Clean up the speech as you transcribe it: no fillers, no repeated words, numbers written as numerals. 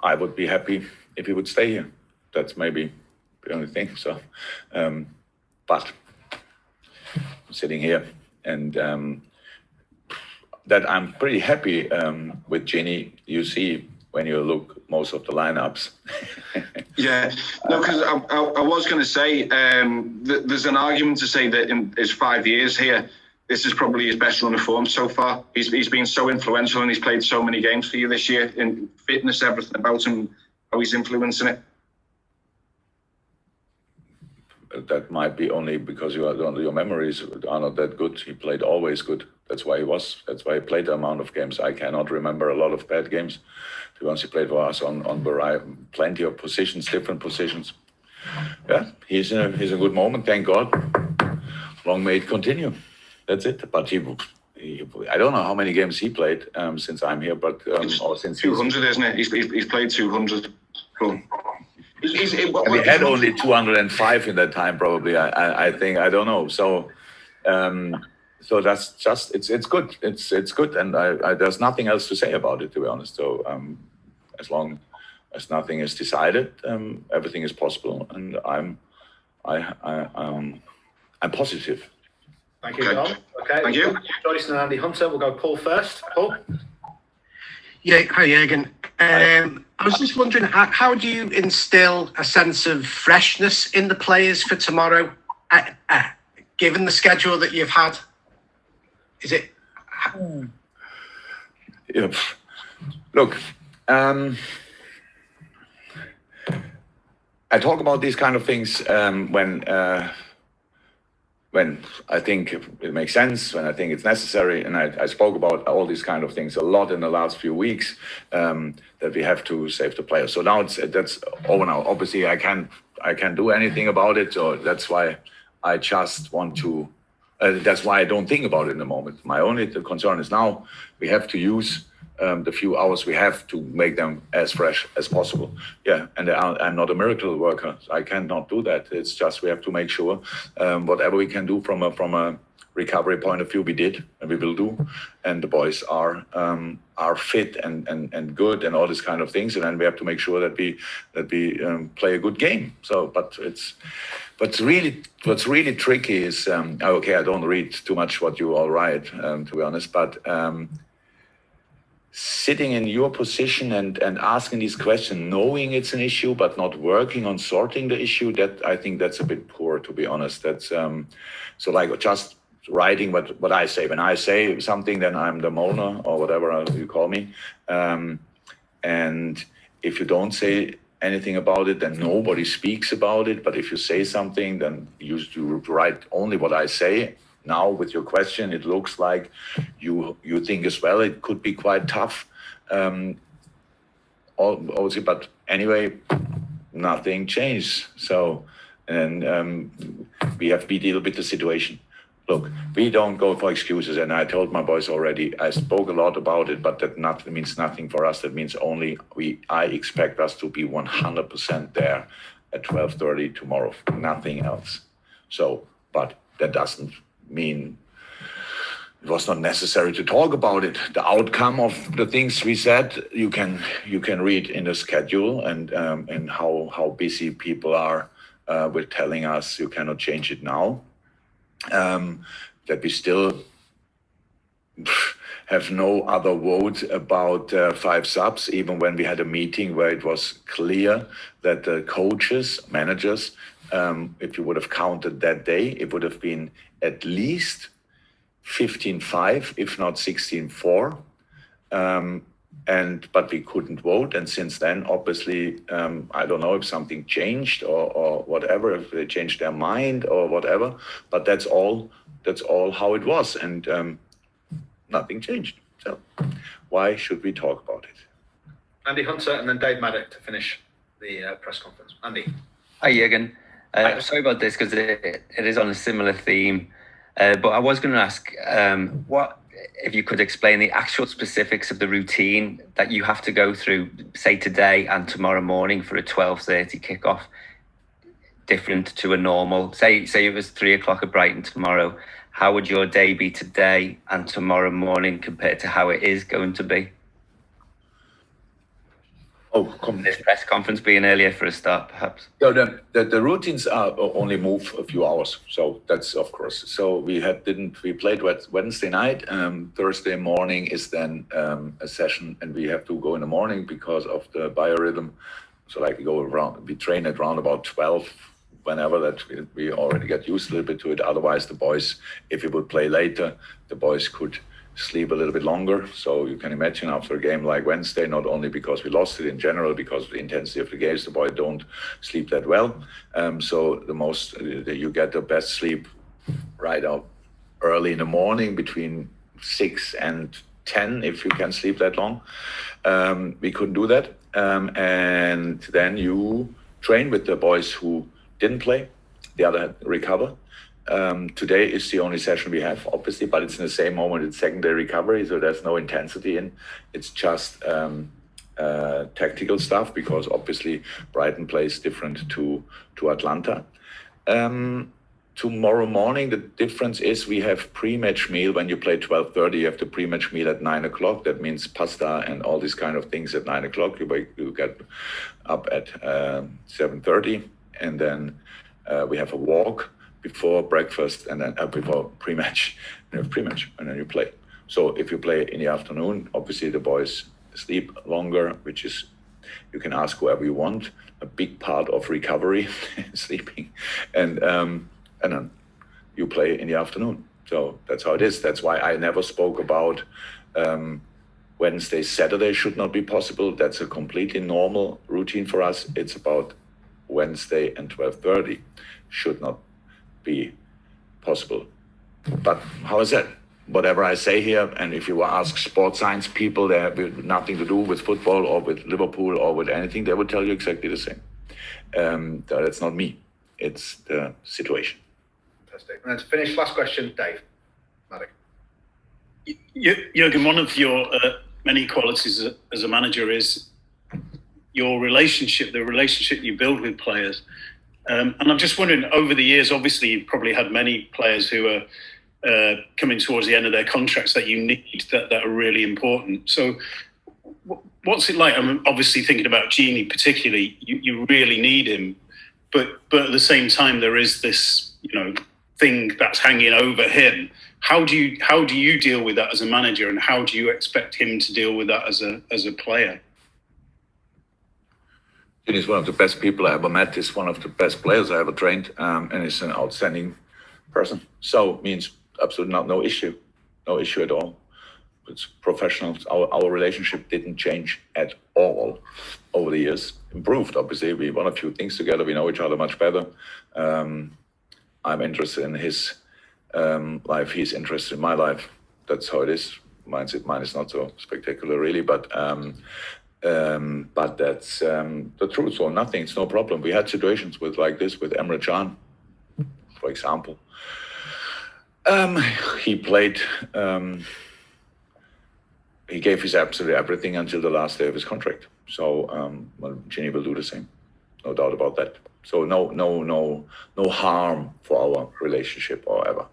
I would be happy if he would stay here. That's maybe the only thing. So, but sitting here and that I'm pretty happy with Ginny. You see when you look most of the lineups. Yeah, no, because I was going to say there's an argument to say that in his 5 years here, this is probably his best run of form so far. He's been so influential and he's played so many games for you this year in fitness, everything about him, how he's influencing it. That might be only because your memories are not that good. He played always good. That's why he played the amount of games. I cannot remember a lot of bad games. To be honest, he played for us on plenty of positions, different positions. Yeah, he's in a good moment, thank God. Long may it continue. That's it. But I don't know how many games he played since I'm here, but or since 200, isn't it? He's played 200. Cool. We had only 205 in that time, probably. I think, I don't know. So that's just it's good. It's good, and I there's nothing else to say about it, to be honest. So as long as nothing is decided, everything is possible, and I'm positive. Thank you, John. Okay, thank you. Joyce and Andy Hunter. We'll go Paul first. Paul. Yeah, hi Jürgen. I was just wondering, how do you instill a sense of freshness in the players for tomorrow, given the schedule that you've had? Is it? Yeah. Look, I talk about these kind of things when I think it makes sense, when I think it's necessary, and I spoke about all these kind of things a lot in the last few weeks, that we have to save the players. So now that's over now. Obviously, I can't do anything about it, so that's why I just want to. That's why I don't think about it in the moment. My only concern is now we have to use the few hours we have to make them as fresh as possible. Yeah, and I'm not a miracle worker. I cannot do that. It's just we have to make sure whatever we can do from a recovery point of view, we did and we will do. And the boys are fit and good and all these kind of things. And then we have to make sure that we play a good game. So, but what's really tricky is okay. I don't read too much what you all write, to be honest, but. Sitting in your position and asking these questions, knowing it's an issue, but not working on sorting the issue, that I think that's a bit poor, to be honest. That's so like just writing what I say. When I say something, then I'm the Mona or whatever you call me. And if you don't say anything about it, then nobody speaks about it. But if you say something, then you write only what I say. Now, with your question, it looks like you think as well it could be quite tough. Obviously, but anyway, nothing changed. So, and we have to deal with the situation. Look, we don't go for excuses, and I told my boys already. I spoke a lot about it, but that means nothing for us. That means only I expect us to be 100% there at 12:30 tomorrow. Nothing else. So, but that doesn't mean it was not necessary to talk about it. The outcome of the things we said, you can read in the schedule and how busy people are with telling us you cannot change it now. That we still have no other vote about 5 subs, even when we had a meeting where it was clear that the coaches, managers, if you would have counted that day, it would have been at least 15-5, if not 16-4. But we couldn't vote. And since then, obviously, I don't know if something changed or whatever, if they changed their mind or whatever. But that's all how it was. And nothing changed. So why should we talk about it? Andy Hunter and then Dave Maddock to finish the press conference. Andy. Hi, Jürgen. Sorry about this because it is on a similar theme, but I was going to ask what if you could explain the actual specifics of the routine that you have to go through, say today and tomorrow morning for a 12:30 kickoff, different to a normal. Say it was 3:00 at Brighton tomorrow. How would your day be today and tomorrow morning compared to how it is going to be? Oh, come. This press conference being earlier for a start, perhaps. So the routines are only move a few hours. So that's of course. So we played Wednesday night. Thursday morning is then a session, and we have to go in the morning because of the biorhythm. So like we train at around about 12. Whenever that we already get used a little bit to it. Otherwise, the boys, if we would play later, the boys could sleep a little bit longer. So you can imagine after a game like Wednesday, not only because we lost it in general, because of the intensity of the games, the boys don't sleep that well. So you get the best sleep right up early in the morning between 6 and 10, if you can sleep that long. We couldn't do that. And then you train with the boys who didn't play, the other recover. Today is the only session we have, obviously, but it's in the same moment. It's secondary recovery, so there's no intensity in. It's just tactical stuff, because obviously Brighton plays different to Atlanta. Tomorrow morning, the difference is we have pre-match meal. When you play 12:30, you have the pre-match meal at 9 o'clock. That means pasta and all these kind of things at 9 o'clock. You get up at 7:30, and then we have a walk before breakfast, and then before pre-match. You have pre-match, and then you play. So if you play in the afternoon, obviously the boys sleep longer, which is, you can ask whoever you want, a big part of recovery, sleeping, and then you play in the afternoon. So that's how it is. That's why I never spoke about Wednesday, Saturday should not be possible. That's a completely normal routine for us. It's about Wednesday and 12:30 should not be possible. But how is that? Whatever I say here, and if you ask sports science people, they have nothing to do with football or with Liverpool or with anything, they will tell you exactly the same. That's not me. It's the situation. Fantastic. And then to finish, last question, Dave. Maddock. Jürgen, one of your many qualities as a manager is your relationship, the relationship you build with players. And I'm just wondering, over the years, obviously you've probably had many players who are coming towards the end of their contracts that you need, that are really important. So what's it like? I'm obviously thinking about Gini particularly. You really need him, but at the same time there is this, thing that's hanging over him. How do you deal with that as a manager, and how do you expect him to deal with that as a player? He's one of the best people I ever met. He's one of the best players I ever trained, and he's an outstanding person. So means absolutely no issue at all. It's professional. Our relationship didn't change at all over the years. Improved, obviously. We won a few things together. We know each other much better. I'm interested in his life. He's interested in my life. That's how it is. Mine is not so spectacular, really, but that's the truth. So nothing. It's no problem. We had situations with this with Emre Can, for example. He played. He gave his absolutely everything until the last day of his contract. So Gini will do the same, no doubt about that. So no harm for our relationship or ever.